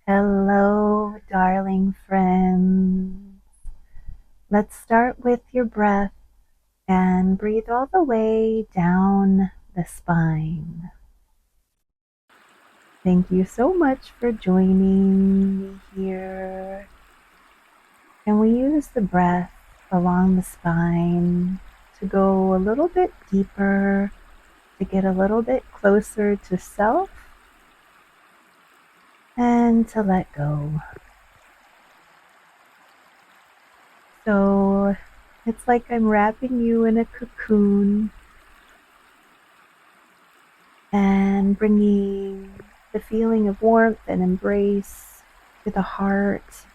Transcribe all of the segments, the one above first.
Hello, darling friends. Let's start with your breath and breathe all the way down the spine. Thank you so much for joining me here. And we use the breath along the spine to go a little bit deeper, to get a little bit closer to self, and to let go. So it's like I'm wrapping you in a cocoon and bringing the feeling of warmth and embrace to the heart.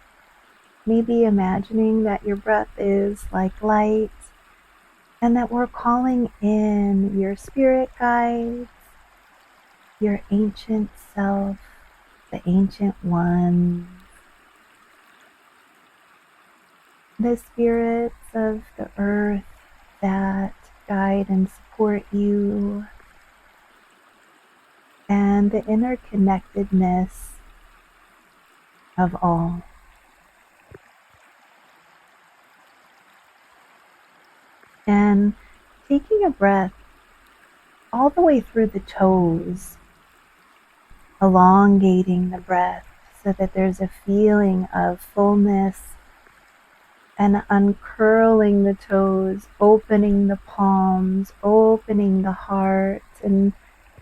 Maybe imagining that your breath is like light and that we're calling in your spirit guides, your ancient self, the ancient ones, the spirits of the earth that guide and support you, and the interconnectedness of all. And taking a breath all the way through the toes, elongating the breath so that there's a feeling of fullness, and uncurling the toes, opening the palms, opening the heart, and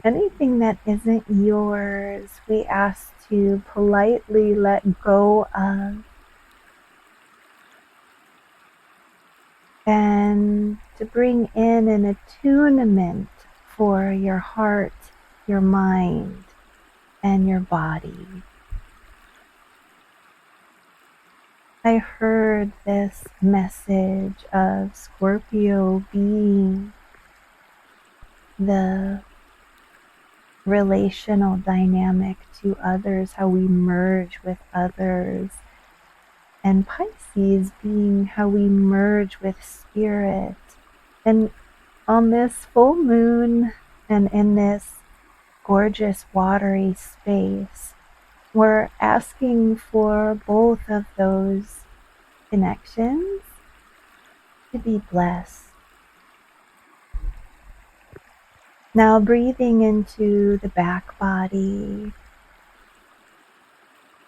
anything that isn't yours, we ask to politely let go of, and to bring in an attunement for your heart, your mind, and your body. I heard this message of Scorpio being the relational dynamic to others, how we merge with others, and Pisces being how we merge with spirit. And on this full moon and in this gorgeous watery space, we're asking for both of those connections to be blessed. Now breathing into the back body,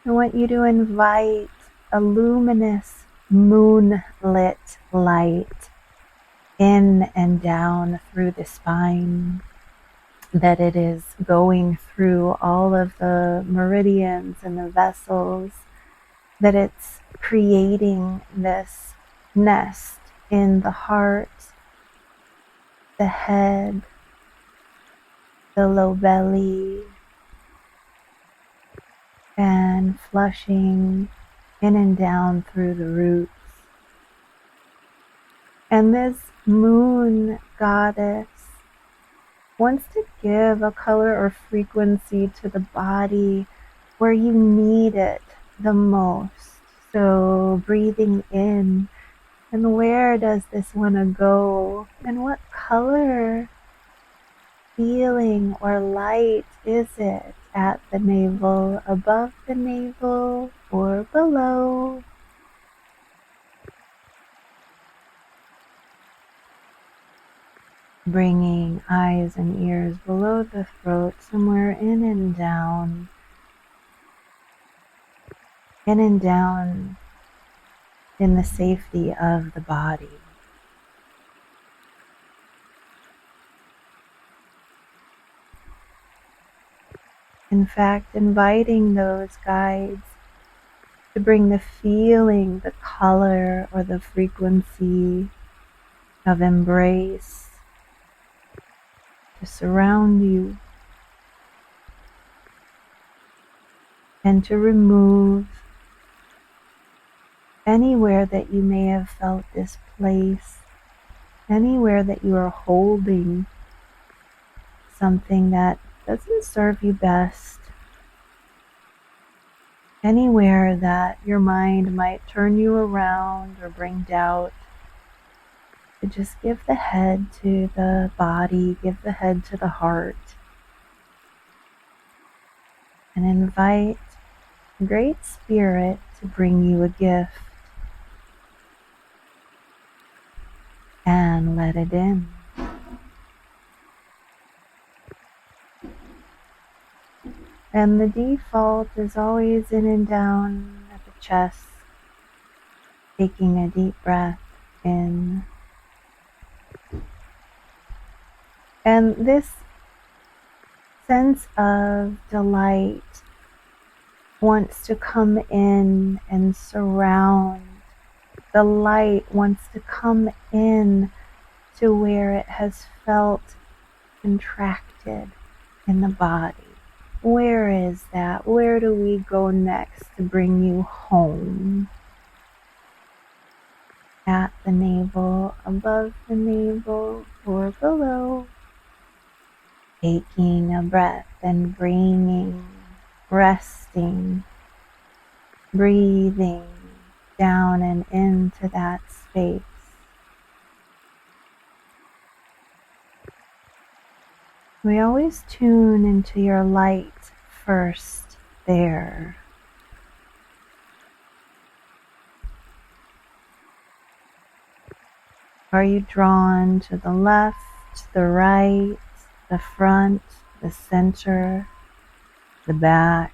I want you to invite a luminous moonlit light in and down through the spine, that it is going through all of the meridians and the vessels, that it's creating this nest in the heart, the head, the low belly, and flushing in and down through the roots. And this moon goddess wants to give a color or frequency to the body where you need it the most. So breathing in, and where does this want to go? And what color, feeling, or light is it at the navel, above the navel, or below? Bringing eyes and ears below the throat, somewhere in and down in the safety of the body. In fact, inviting those guides to bring the feeling, the color, or the frequency of embrace to surround you, and to remove anywhere that you may have felt displaced, anywhere that you are holding something that doesn't serve you best, anywhere that your mind might turn you around or bring doubt. To just give the head to the body, give the head to the heart, and invite Great Spirit to bring you a gift, and let it in. And the default is always in and down at the chest, taking a deep breath in. And this sense of delight wants to come in and surround. The light wants to come in to where it has felt contracted in the body. Where is that? Where do we go next to bring you home? At the navel, above the navel, or below. Taking a breath and bringing, resting, breathing down and into that space. We always tune into your light first there. Are you drawn to the left, the right, the front, the center, the back,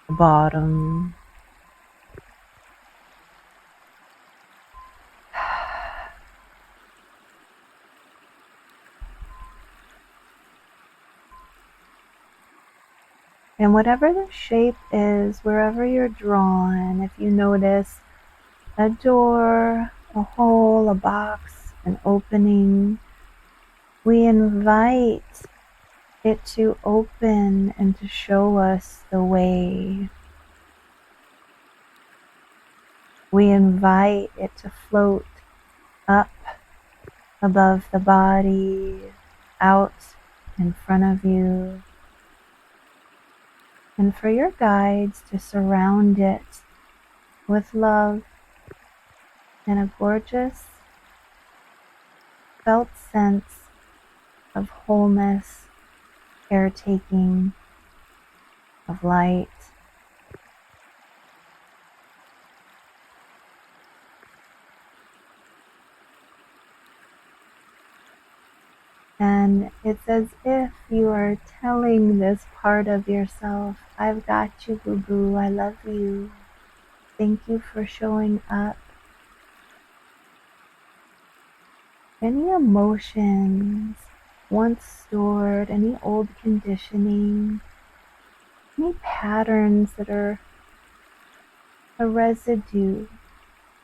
the bottom? And whatever the shape is, wherever you're drawn, if you notice a door, a hole, a box, an opening, we invite it to open and to show us the way. We invite it to float up above the body, out in front of you, and for your guides to surround it with love and a gorgeous felt sense of wholeness, caretaking, of light. And it's as if you are telling this part of yourself, I've got you, boo-boo, I love you. Thank you for showing up. Any emotions once stored, any old conditioning, any patterns that are a residue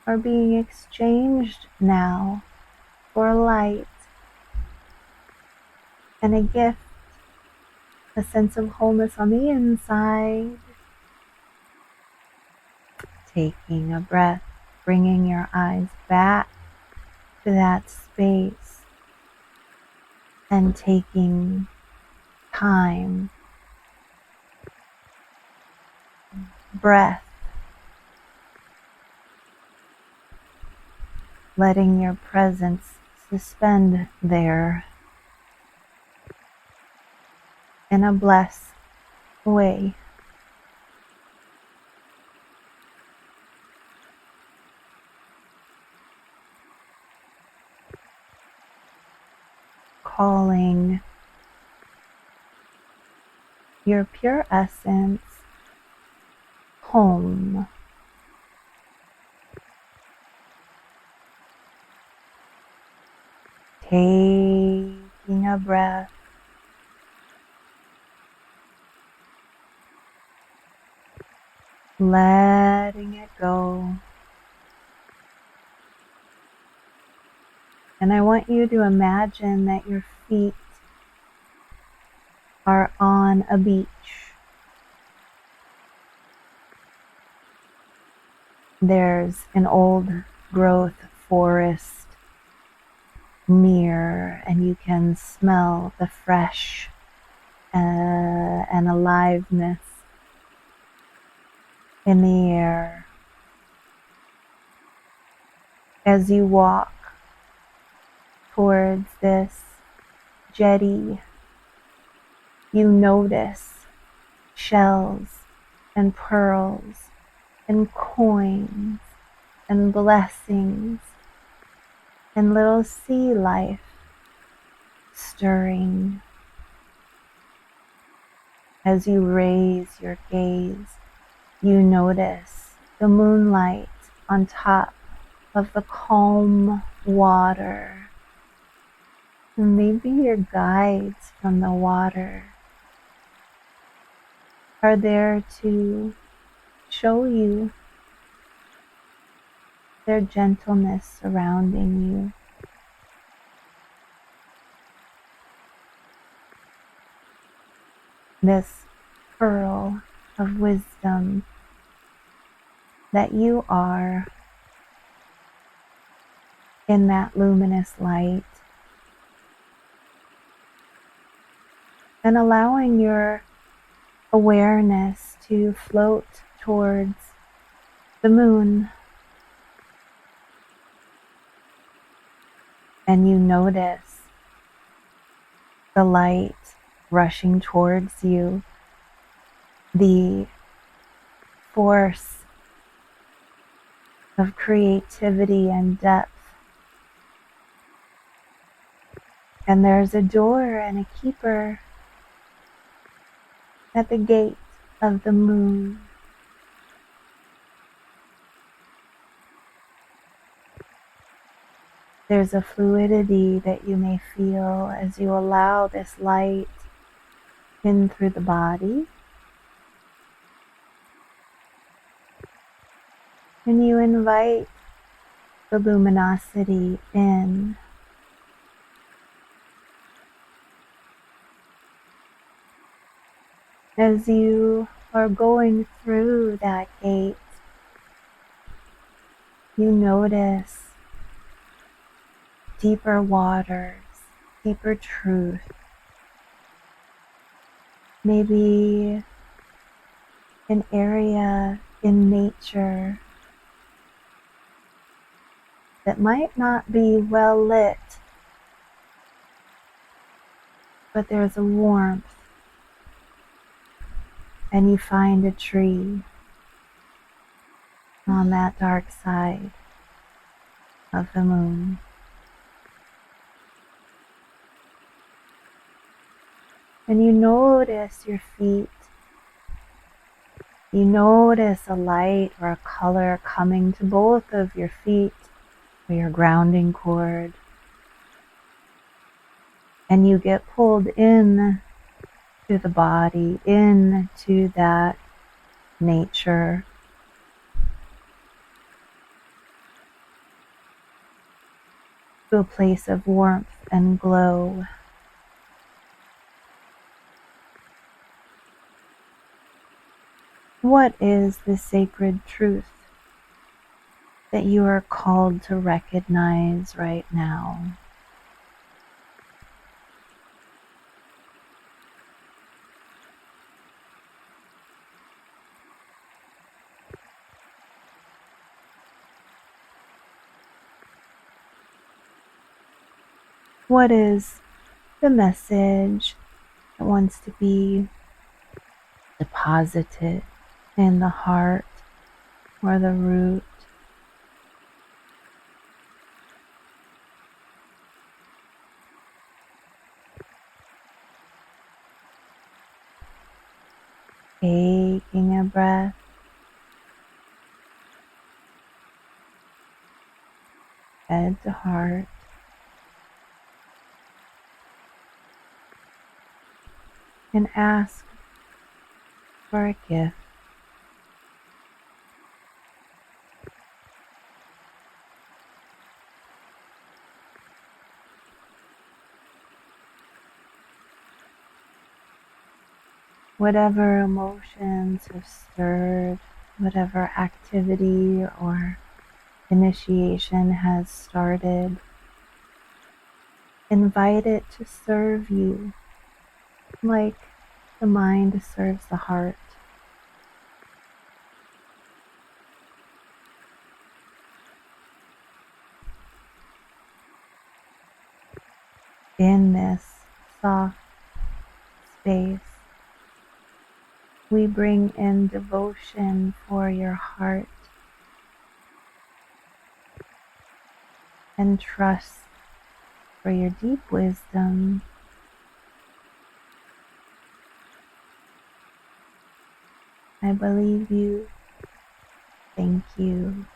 are being exchanged now for light and a gift, a sense of wholeness on the inside. Taking a breath, bringing your eyes back to that space and taking time, breath, letting your presence suspend there in a blessed way. Calling your pure essence home. Taking a breath. Letting it go. And I want you to imagine that your feet are on a beach. There's an old growth forest near, and you can smell the fresh and aliveness in the air. As you walk towards this jetty, you notice shells and pearls and coins and blessings and little sea life stirring. As you raise your gaze, you notice the moonlight on top of the calm water. And maybe your guides from the water are there to show you their gentleness surrounding you. This pearl of wisdom that you are in that luminous light, and allowing your awareness to float towards the moon. And you notice the light rushing towards you, the force of creativity and depth. And there's a door and a keeper at the gate of the moon. There's a fluidity that you may feel as you allow this light in through the body. And you invite the luminosity in. As you are going through that gate, you notice deeper waters, deeper truth. Maybe an area in nature that might not be well lit, but there's a warmth, and you find a tree on that dark side of the moon. And you notice your feet. You notice a light or a color coming to both of your feet or your grounding cord. And you get pulled in to the body, into that nature. To a place of warmth and glow. What is the sacred truth that you are called to recognize right now? What is the message that wants to be deposited in the heart or the root? Taking a breath, head to heart, and ask for a gift. Whatever emotions have stirred, whatever activity or initiation has started, invite it to serve you like the mind serves the heart. In this soft space, We bring in devotion for your heart and trust for your deep wisdom. I believe you. Thank you.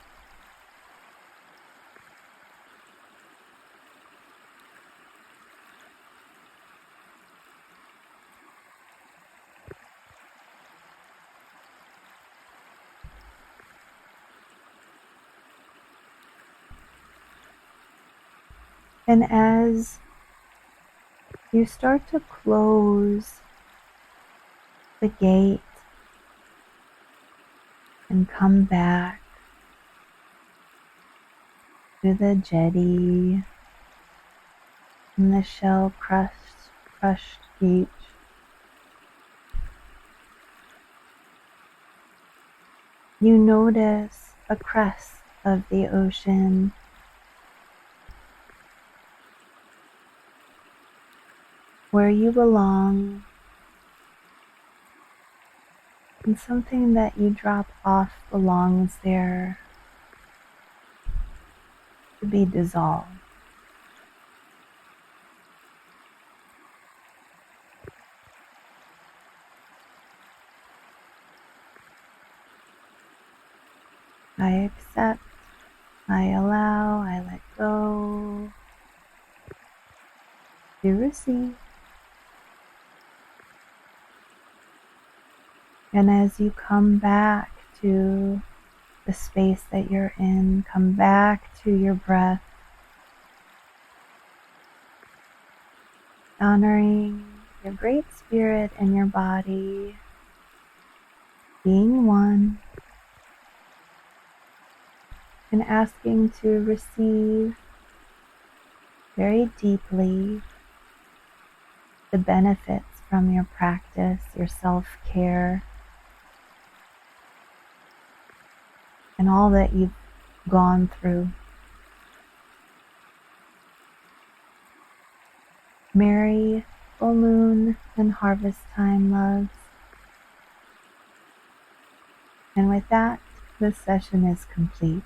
And as you start to close the gate and come back to the jetty and the shell crushed beach, you notice a crest of the ocean, where you belong, and something that you drop off belongs there to be dissolved. I accept, I allow, I let go, to receive. And as you come back to the space that you're in, come back to your breath, honoring your great spirit and your body, being one, and asking to receive very deeply the benefits from your practice, your self-care, and all that you've gone through. Merry full moon and harvest time, loves. And with that, this session is complete.